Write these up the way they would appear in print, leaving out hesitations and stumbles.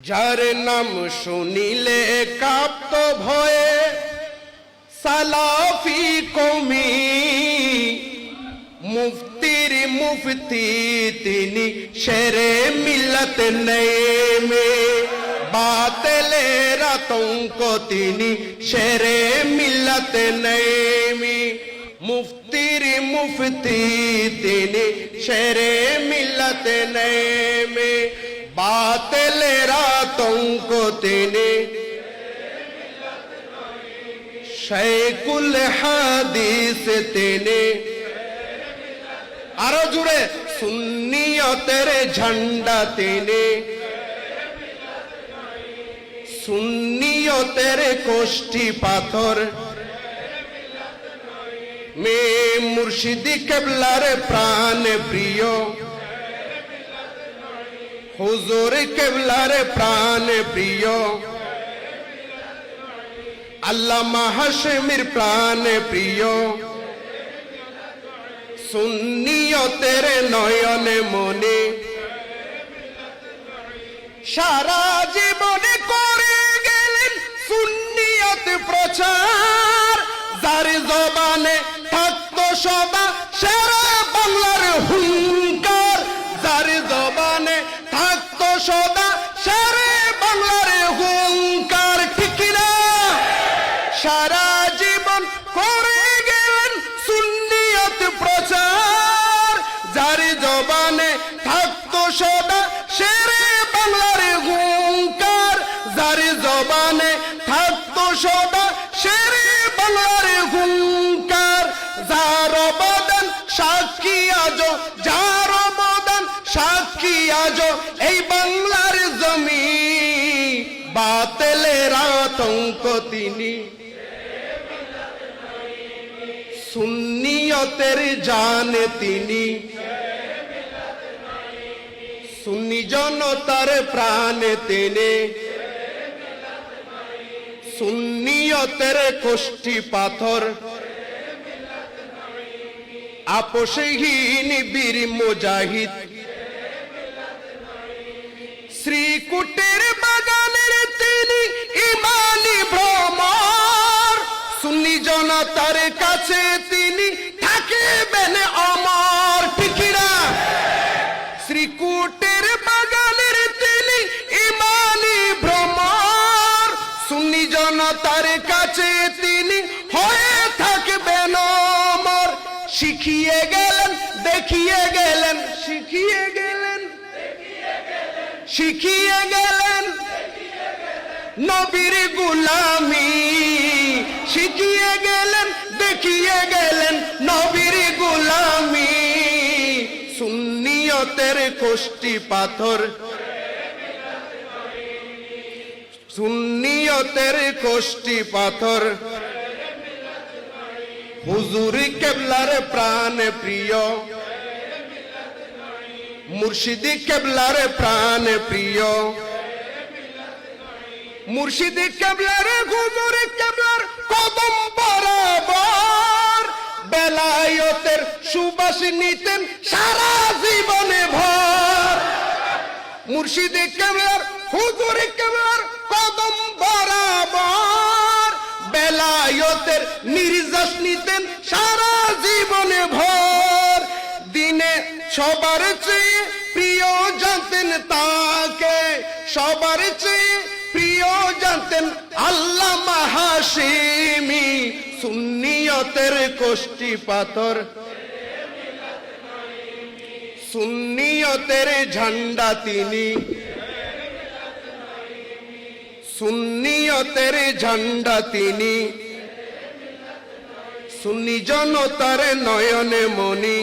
যার নাম শুনিলে কাঁপত ভয়ে সালাফি কওমি, মুফতির মুফতি তিনি শেরে মিল্লত নেমে, বাতিলের আতঙ্ক তিনি শেরে মিল্লত নেমে, মুফতির মুফতি তিনি শেরে মিল্লত নেমে, বাতিলের আতঙ্ক তিনি শাইখুল হাদিস তিনি। আরো জুড়ে সুন্নিয়তের ঝান্ডা তিনি, সুন্নিয়তের কোষ্ঠী পাথর, মে মুর্শিদি কেবলার প্রাণ প্রিয়, হুজুর কেবলার প্রাণ প্রিয়, আল্লামা হাশেমির প্রাণ প্রিয়, সুন্নিয়তের নয়নে মনে সারা জীবনে করে গেলেন সুন্নিয়ত প্রচার, যার জবানে থাকতো সদা সারা বাংলার হুঙ্কার, যার জবানে থাকতো সদা সারা বাংলার হুঙ্কার, ঠিক না? সারা জীবন করে গেলেন সুন্নিয়ত প্রচার, যার জবানে থাকতো সদা শেরে বাংলার হুঙ্কার, যার জবানে থাকতো সদা শেরে বাংলার হুঙ্কার, যার অবদান সাক্ষী আজো, যার অবদান সাক্ষী আজো এই বাংলার জমি, বাতিলের আতঙ্ক তিনি, সুন্নিয়তের জান তিনি, সুন্নি জনতার প্রাণ তিনি, সুন্নিয়তের কোষ্ঠী পাথর, আপোষহীন বীর মুজাহিদ, শ্রীকুটের বাগানের তিনি ইমানি ভ্রমর, সুন্নি জনতার কাছে তিনি থাকিবেন অমর, ঠিক না? শ্রীকুটের বাগানের তিনি ইমানি ভ্রমর, সুন্নি জনতার কাছে তিনি হয়ে থাকবেন অমর, শিখিয়ে গেলেন দেখিয়ে গেলেন, শিখিয়ে গেলেন শিখিয়ে গেলেন নবীর গুলামি, শিখিয়ে গেলেন দেখিয়ে গেলেন নবীর গুলামি, সুন্নিয়তের কোষ্ঠী পাথর, সুন্নিয়তের কোষ্ঠী পাথর, হুজুর কেবলার প্রাণ প্রিয়, মুর্শিদি কেবলার প্রাণ প্রিয়, মুর্শিদি কেবলার হুজুর কেবলার কদম বরাবর, বেলায়েতের সুবাস নিতেন সারা জীবনে ভর, মুর্শিদি কেবলার হুজুর কেবলার কদম বরাবর, বেলায়েতের নির্যাস নিতেন সারা জীবনে ভর, দিনে সবার চেয়ে প্রিয় জানতেন তাকে, সবার চেয়ে প্রিয় জানতেন আল্লামা হাশেমি, সুন্নিয়তের কোষ্ঠী পাথর, সুন্নিয়তের ঝান্ডা তিনি, সুন্নিয়তের ঝান্ডা তিনি, সুন্নি জনতার নয়নে মনি,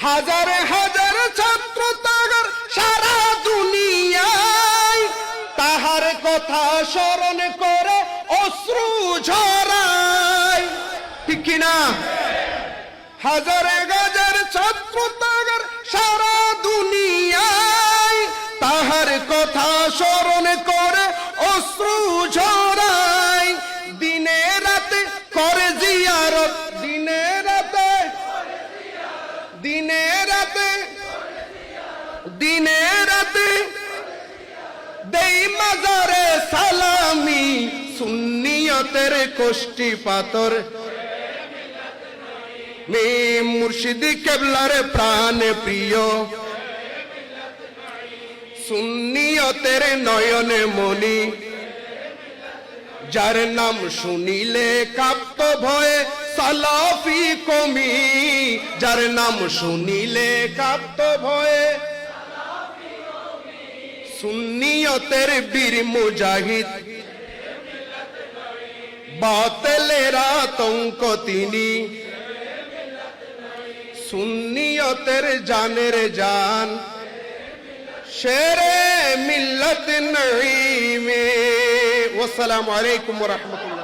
হাজার হাজার ছাত্র তাহার সারা দুনিয়ায়, তাহার কথা স্মরণ করে অশ্রু ঝরায়, ঠিক কিনা? হাজার হাজার ছাত্র তাহার সারা দুনিয়ায়, তাহার কথা স্মরণ করে অশ্রু ঝরায়, দিনে রাতে করে জিয়ারত, দিনে রাতে, দিনে রাতে, দিনে রাতে দেই মাজারে সালামি সুন্নিয়তের কোষ্টি পাথর মে মুর্শিদি কেবলার প্রাণ প্রিয় সুন্নিয়তের নয়নে মনি যার নাম শুনিলে কাঁপত ভয়ে সালাফি কমি যার নাম শুনিলে কাঁপত ভয়ে সুন্নিয়তের বীর মুজাহিদ বাতিলের আতঙ্ক তিনি সুন্নিয়তের জানের জান শেরে মিল্লত নঈমে। ওয়াসসালামু আলাইকুম ওয়া রাহমাতুল্লাহ।